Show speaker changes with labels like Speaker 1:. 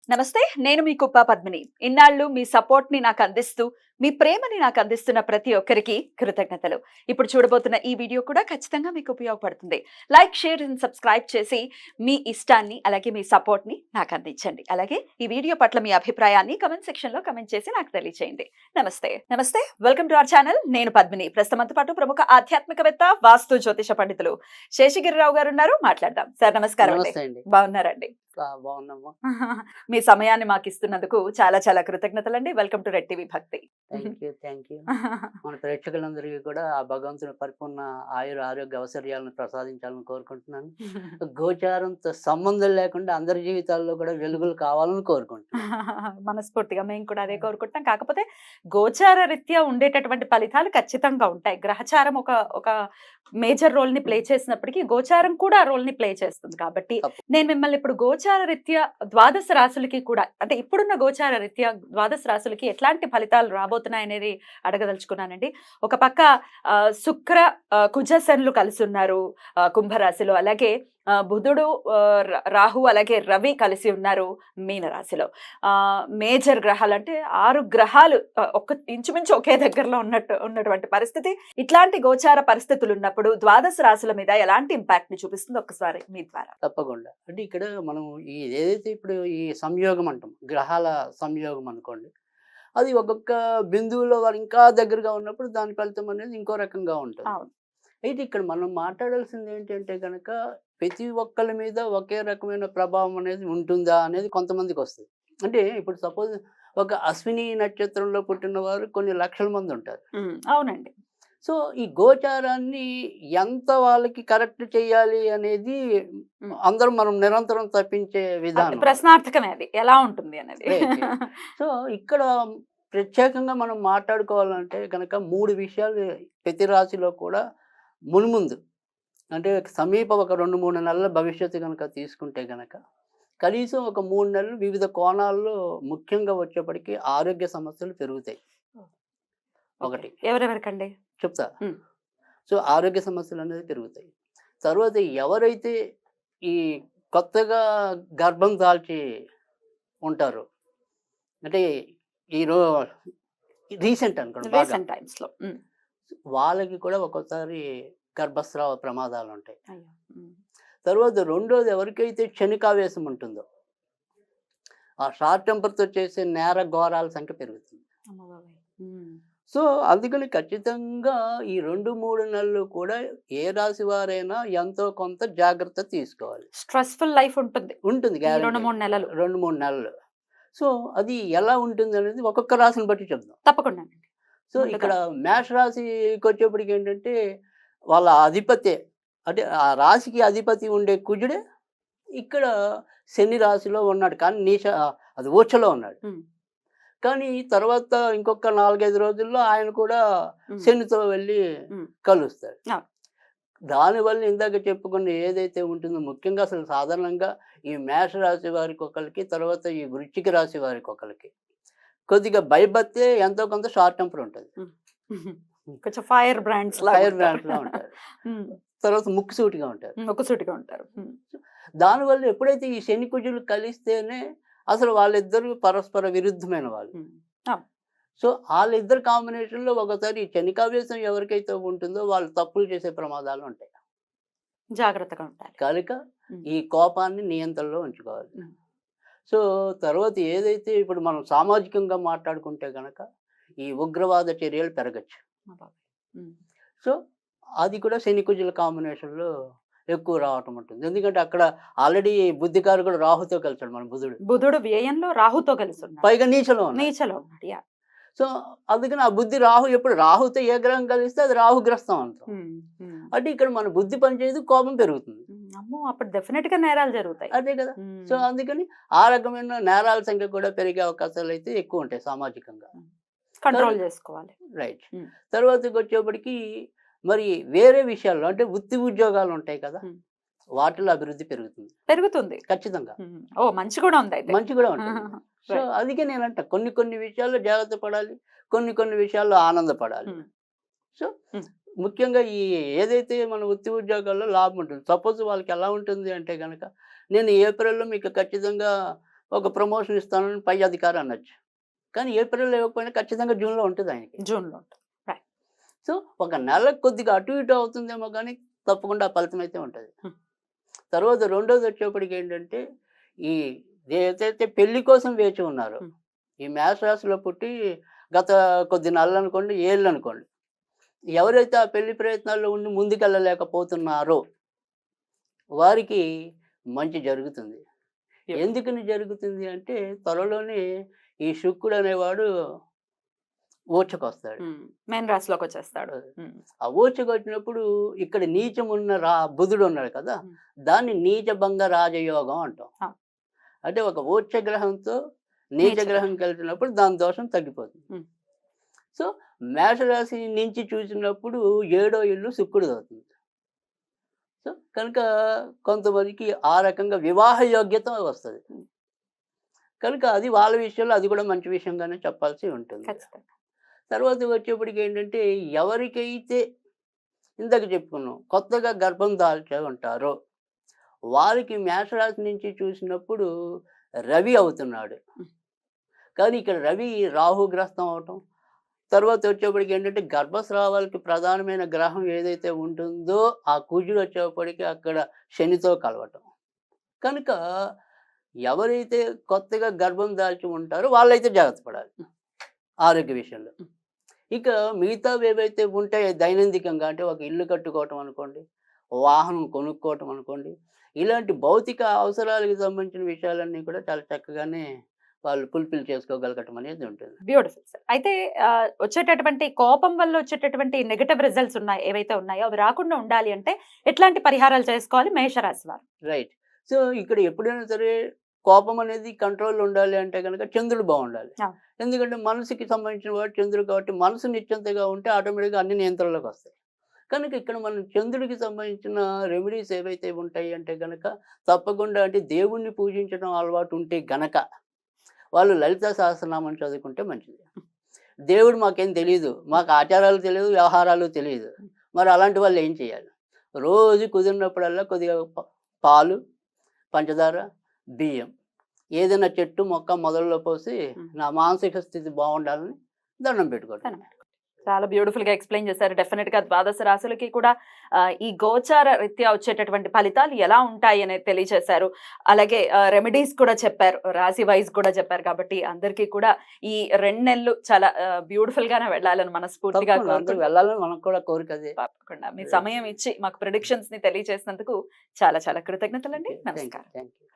Speaker 1: నమస్తే. నేను మీ కుప్ప పద్మిని. ఇన్నాళ్ళు మీ సపోర్ట్‌ని నాకందిస్తూ, మీ ప్రేమని నాకందిస్తున్న ప్రతి ఒక్కరికి కృతజ్ఞతలు. ఇప్పుడు చూడబోతున్న ఈ వీడియో కూడా ఖచ్చితంగా మీకు ఉపయోగపడుతుంది. లైక్, షేర్ అండ్ సబ్స్క్రైబ్ చేసి మీ ఇష్టాన్ని అలాగే మీ సపోర్ట్‌ని నాకందించండి. అలాగే ఈ వీడియో పట్ల మీ అభిప్రాయాన్ని కామెంట్ సెక్షన్‌లో కామెంట్ చేసి నాకు తెలియజేయండి. నమస్తే. నమస్తే. Welcome to our channel. నేను పద్మిని. ప్రస్తుతంతో పాటు ప్రముఖ ఆధ్యాత్మికవేత్త, వాస్తు జ్యోతిష పండితులు శేషగిరిరావు గారు ఉన్నారు. మాట్లాడదాం. సార్ నమస్కారం అండి.
Speaker 2: నమస్తే అండి.
Speaker 1: బాగున్నారండి?
Speaker 2: బాగున్నామ్మా.
Speaker 1: మీ సమయాన్ని మాకు ఇస్తున్నందుకు చాలా చాలా కృతజ్ఞతలండి. వెల్కమ్ టు రెడ్ టీవీ భక్తి.
Speaker 2: Thank you. మన ప్రేక్షకులందరికీ కూడా ఆ భగవంతుని పరిపూర్ణ ఆయుర ఆరోగ్య ఐశ్వర్యాలను ప్రసాదించాలని కోరుకుంటున్నాను. గోచారంతో సంబంధం లేకుండా అందరి జీవితాల్లో కూడా వెలుగులు కావాలని కోరుకుంటున్నాను.
Speaker 1: మనస్ఫూర్తిగా మేము కూడా అదే కోరుకుంటున్నాం. కాకపోతే గోచార రీత్యా ఉండేటటువంటి ఫలితాలు ఖచ్చితంగా ఉంటాయి. గ్రహచారం ఒక ఒక మేజర్ రోల్ ని ప్లే చేసినప్పటికీ గోచారం కూడా ఆ రోల్ ని ప్లే చేస్తుంది. కాబట్టి నేను మిమ్మల్ని ఇప్పుడు గోచార రీత్యా ద్వాదశ రాశులకి కూడా, అంటే ఇప్పుడున్న గోచార రీత్యా ద్వాదశ రాశులకి ఎట్లాంటి ఫలితాలు రాబోతున్నాయి అనేది అడగదలుచుకున్నానండి. ఒక పక్క శుక్ర కుజ శనులు కలిసి ఉన్నారు కుంభరాశిలో. అలాగే బుధుడు, రాహు అలాగే రవి కలిసి ఉన్నారు మీనరాశిలో. మేజర్ గ్రహాలు అంటే 6 గ్రహాలు ఇంచుమించు ఒకే దగ్గరలో ఉన్నటువంటి పరిస్థితి. ఇట్లాంటి గోచార పరిస్థితులు ఉన్నప్పుడు ద్వాదశ రాశుల మీద ఎలాంటి ఇంపాక్ట్ ని చూపిస్తుంది ఒక్కసారి మీ ద్వారా?
Speaker 2: తప్పకుండా. అంటే ఇక్కడ మనం ఏదైతే ఇప్పుడు ఈ సంయోగం అంటాం, గ్రహాల సంయోగం అనుకోండి, అది ఒక్కొక్క బిందువులో వారు ఇంకా దగ్గరగా ఉన్నప్పుడు దాని ఫలితం అనేది ఇంకో రకంగా ఉంటుంది. అయితే ఇక్కడ మనం మాట్లాడాల్సింది ఏంటంటే కనుక ప్రతి ఒక్కరి మీద ఒకే రకమైన ప్రభావం అనేది ఉంటుందా అనేది కొంతమందికి వస్తుంది. అంటే ఇప్పుడు సపోజ్ ఒక అశ్విని నక్షత్రంలో పుట్టిన వారు కొన్ని లక్షల మంది ఉంటారు.
Speaker 1: అవునండి.
Speaker 2: సో ఈ గోచారాన్ని ఎంత వాళ్ళకి కరెక్ట్ చేయాలి అనేది అందరం మనం నిరంతరం తప్పించే విధానం.
Speaker 1: ప్రశ్నార్థకమే అది ఎలా ఉంటుంది అనేది.
Speaker 2: సో ఇక్కడ ప్రత్యేకంగా మనం మాట్లాడుకోవాలంటే కనుక 3 విషయాలు ప్రతి రాశిలో కూడా మున్ముందు, అంటే సమీప ఒక 2-3 నెలల భవిష్యత్తు కనుక తీసుకుంటే కనుక కనీసం ఒక 3 నెలలు వివిధ కోణాల్లో ముఖ్యంగా వచ్చేప్పటికీ ఆరోగ్య సమస్యలు పెరుగుతాయి. ఒకటి
Speaker 1: ఎవరెవరికండి
Speaker 2: చెప్తా. సో ఆరోగ్య సమస్యలు అనేది పెరుగుతాయి. తర్వాత ఎవరైతే ఈ కొత్తగా గర్భం దాల్చి ఉంటారో, అంటే రీసెంట్ అనుకోండి, వాళ్ళకి కూడా ఒక్కోసారి గర్భస్రావ ప్రమాదాలు ఉంటాయి. తర్వాత రెండోది, ఎవరికైతే క్షణికావేశం ఉంటుందో ఆ షార్ట్ టెంపర్తో చేసే నేర ఘోరాల సంఖ్య పెరుగుతుంది. సో అందుకని ఖచ్చితంగా ఈ 2-3 నెలలు కూడా ఏ రాశి వారైనా ఎంతో కొంత జాగ్రత్త తీసుకోవాలి.
Speaker 1: స్ట్రెస్ఫుల్ లైఫ్ ఉంటుంది 2-3 నెలలు.
Speaker 2: 2-3 నెలలు. సో అది ఎలా ఉంటుంది అనేది ఒక్కొక్క రాశిని బట్టి చెప్దాం.
Speaker 1: తప్పకుండా.
Speaker 2: సో ఇక్కడ మేష రాశికి వచ్చేప్పటికి ఏంటంటే వాళ్ళ అధిపతి, అంటే ఆ రాశికి అధిపతి ఉండే కుజుడే ఇక్కడ శని రాశిలో ఉన్నాడు, కానీ అది ఊచలో ఉన్నాడు. కానీ తర్వాత ఇంకొక 4-5 రోజుల్లో ఆయన కూడా శనితో వెళ్ళి కలుస్తాడు. దానివల్ల ఇందాక చెప్పుకున్న ఏదైతే ఉంటుందో, ముఖ్యంగా అసలు సాధారణంగా ఈ మేష రాశి వారికి ఒకరికి, తర్వాత ఈ వృశ్చిక రాశి వారికి ఒకరికి కొద్దిగా భయపడితే ఎంతో కొంత షార్ట్ టెంపర్ ఉంటుంది.
Speaker 1: కొంచెం ఫైర్ బ్రాండ్స్ లా
Speaker 2: ఉంటారు. తర్వాత ముక్కుసూటిగా ఉంటారు. దానివల్ల ఎప్పుడైతే ఈ శని కుజులు కలిస్తేనే అసలు వాళ్ళిద్దరు పరస్పర విరుద్ధమైన వాళ్ళు. సో వాళ్ళిద్దరు కాంబినేషన్లో ఒకసారి క్షణికావేశం ఎవరికైతే ఉంటుందో వాళ్ళు తప్పులు చేసే ప్రమాదాలు ఉంటాయి.
Speaker 1: జాగ్రత్తగా ఉంటారు
Speaker 2: కనుక ఈ కోపాన్ని నియంత్రణలో ఉంచుకోవాలి. సో తర్వాత ఏదైతే ఇప్పుడు మనం సామాజికంగా మాట్లాడుకుంటే కనుక ఈ ఉగ్రవాద చర్యలు పెరగచ్చు. సో అది కూడా శని కుజుల కాంబినేషన్లో ఎక్కువ రావటం ఉంటుంది. ఎందుకంటే అక్కడ ఆల్రెడీ బుద్ధికారకుడు రాహుతో కలిసాడు మన బుధుడు
Speaker 1: వ్యయంలో రాహుతో కలిసి
Speaker 2: పైగా నీచలో ఉన్నాడు. సో అందుకని ఆ బుద్ధి ఎప్పుడు రాహుతో ఏ గ్రహం కలిస్తే అది రాహుగ్రస్తం అంటాం. అంటే ఇక్కడ మన బుద్ధి పనిచేసి కోపం పెరుగుతుంది.
Speaker 1: అప్పుడు డెఫినెట్ గా నేరాలు జరుగుతాయి.
Speaker 2: అదే కదా. సో అందుకని ఆ రకమైన నేరాల సంఖ్య కూడా పెరిగే అవకాశాలు అయితే ఎక్కువ ఉంటాయి సామాజికంగా.
Speaker 1: కంట్రోల్ చేసుకోవాలి.
Speaker 2: రైట్. తర్వాతకి వచ్చేప్పటికి మరి వేరే విషయాల్లో, అంటే వృత్తి ఉద్యోగాలు ఉంటాయి కదా, వాటిలో అభివృద్ధి పెరుగుతుంది ఖచ్చితంగా.
Speaker 1: మంచి కూడా
Speaker 2: ఉంటుంది. సో అందుకే నేనంట కొన్ని విషయాల్లో జాగ్రత్త పడాలి, కొన్ని విషయాల్లో ఆనందపడాలి. సో ముఖ్యంగా ఈ ఏదైతే మన వృత్తి ఉద్యోగాల్లో లాభం ఉంటుంది. సపోజ్ వాళ్ళకి ఎలా ఉంటుంది అంటే కనుక, నేను ఏప్రిల్లో మీకు ఖచ్చితంగా ఒక ప్రమోషన్ ఇస్తానని పై అధికారి అనొచ్చు. కానీ ఏప్రిల్‌లో ఇవ్వకపోయినా ఖచ్చితంగా జూన్‌లో ఉంటుంది ఆయనకి.
Speaker 1: జూన్లో ఉంటుంది.
Speaker 2: సో, ఒక నెల కొద్దిగా అటు ఇటు అవుతుందేమో గానీ తప్పకుండా ఆ ఫలితం అయితే ఉంటది.
Speaker 1: హ్మ్.
Speaker 2: తర్వాత రెండోది వచ్చేప్పటికి ఏంటంటే, ఈ ఏదైతే పెళ్లి కోసం వేచి ఉన్నారో,
Speaker 1: హ్మ్.
Speaker 2: ఈ మేష రాశిలో పుట్టి గత కొద్ది నెలలనుకోండి, ఏళ్ళనుకోండి. ఎవరైతే ఆ పెళ్లి ప్రయత్నాల్లో ఉండి ముందుకెళ్ళలేకపోతున్నారో వారికి మంచి జరుగుతుంది.
Speaker 1: Yep.
Speaker 2: ఎందుకని జరుగుతుంది అంటే త్వరలోనే ఈ శుక్రుడు అనేవాడు ఊచకొస్తాడు.
Speaker 1: మేన్ రాశిలోకి వచ్చేస్తాడు.
Speaker 2: ఆ ఊచకొచ్చినప్పుడు ఇక్కడ నీచం ఉన్న బుధుడు ఉన్నాడు కదా!
Speaker 1: హ్మ్.
Speaker 2: దాన్ని నీచభంగ రాజయోగం అంటాం.
Speaker 1: ఆ.
Speaker 2: అంటే ఒక ఊచ గ్రహంతో నీచ
Speaker 1: నీచ
Speaker 2: గ్రహం కలిపినప్పుడు దాని దోషం తగ్గిపోతుంది.
Speaker 1: హ్మ్.
Speaker 2: సో, మేషరాశి నుంచి చూసినప్పుడు 7వ ఇల్లు శుక్రుడిదవుతుంది. సో, కనుక కొంతమందికి ఆ రకంగా వివాహ యోగ్యత వస్తది.
Speaker 1: హ్మ్.
Speaker 2: కనుక అది వాళ్ళ విషయంలో అది కూడా మంచి విషయంగానే చెప్పాల్సి ఉంటుంది.
Speaker 1: ఖచ్చితంగా.
Speaker 2: తర్వాత వచ్చేప్పటికి ఏంటంటే ఎవరికైతే ఇందాక చెప్పుకున్నాం కొత్తగా గర్భం దాల్చే ఉంటారో వారికి మేషరాశి నుంచి చూసినప్పుడు రవి అవుతున్నాడు.
Speaker 1: హ్మ్.
Speaker 2: కానీ ఇక్కడ రవి రాహుగ్రస్తం అవటం, తర్వాత వచ్చేప్పటికి ఏంటంటే గర్భస్రావాలకి ప్రధానమైన గ్రహం ఏదైతే ఉంటుందో ఆ కుజుడు వచ్చేప్పటికి అక్కడ శనితో కలవటం. కనుక ఎవరైతే కొత్తగా గర్భం దాల్చి ఉంటారో వాళ్ళైతే జాగ్రత్త పడాలి ఆరోగ్య విషయంలో.
Speaker 1: హ్మ్.
Speaker 2: ఇక మిగతావి ఏవైతే ఉంటాయో దైనందికంగా అంటే ఒక ఇల్లు కట్టుకోవటం అనుకోండి, వాహనం కొనుక్కోవటం అనుకోండి, ఇలాంటి భౌతిక అవసరాలకు సంబంధించిన విషయాలన్నీ కూడా చాలా చక్కగానే వాళ్ళు ఫుల్‌ఫిల్ చేసుకోగలగటం అనేది ఉంటుంది.
Speaker 1: Beautiful sir. అయితే వచ్చేటటువంటి కోపం వల్ల వచ్చేటటువంటి నెగెటివ్ రిజల్ట్స్ ఉన్నాయి ఏవైతే ఉన్నాయో అవి రాకుండా ఉండాలి అంటే ఎట్లాంటి పరిహారాలు చేసుకోవాలి మేషరాశి వారు?
Speaker 2: రైట్. సో, ఇక్కడ ఎప్పుడైనా సరే కోపం అనేది కంట్రోల్‌లో ఉండాలి అంటే గనక చంద్రుడు బావుండాలి.
Speaker 1: ఆ.
Speaker 2: ఎందుకంటే మనసుకి సంబంధించిన వాడు చంద్రుడు కాబట్టి మనసు నిశ్చింతగా ఉంటే ఆటోమేటిక్‌గా అన్ని నియంత్రణలోకొస్తాయి. కనుక ఇక్కడ మనం చంద్రుడికి సంబంధించిన రెమెడీస్ ఏవైతే ఉంటాయి అంటే గనక తప్పకుండా అంటే దేవుణ్ణి పూజించడం అలవాటు ఉంటే గనక వాళ్ళు లలితా సహస్రనామం చదువుకుంటే మంచిది. దేవుడు మాకేం తెలీదు. మాకు ఆచారాలు తెలీదు, వ్యవహారాలు తెలీదు. మరి అలాంటి వాళ్ళు ఏం చేయాలి? రోజు కుదిరినప్పుడల్లా కొద్దిగా పాలు, పంచదార, బియ్యం ఏదైనా చెట్టు, మొక్క మొదల్లో పోసి నా మానసిక స్థితి బావుండాలని దండం పెట్టుకోవడం.
Speaker 1: చాలా బ్యూటిఫుల్ గా ఎక్స్ప్లెయిన్ చేశారు. డెఫినెట్ గా ద్వాదశ రాశులకి కూడా ఈ గోచార రీత్యా వచ్చేటటువంటి ఫలితాలు ఎలా ఉంటాయి అనేది తెలియజేశారు. అలాగే రెమెడీస్ కూడా చెప్పారు, రాశి వైజ్ కూడా చెప్పారు. కాబట్టి అందరికీ కూడా ఈ 2 నెలలు చాలా బ్యూటిఫుల్ గానే వెళ్ళాలని మనస్ఫూర్తిగా
Speaker 2: తప్పకుండా అందరూ వెళ్ళాలని మనకు కూడా కోరిక అదే.
Speaker 1: తప్పకుండా మీ సమయం ఇచ్చి మాకు ప్రిడిక్షన్స్ ని తెలియజేసినందుకు చాలా చాలా కృతజ్ఞతలండి.
Speaker 2: Thank you.
Speaker 1: నమస్కారం.
Speaker 2: Thank you.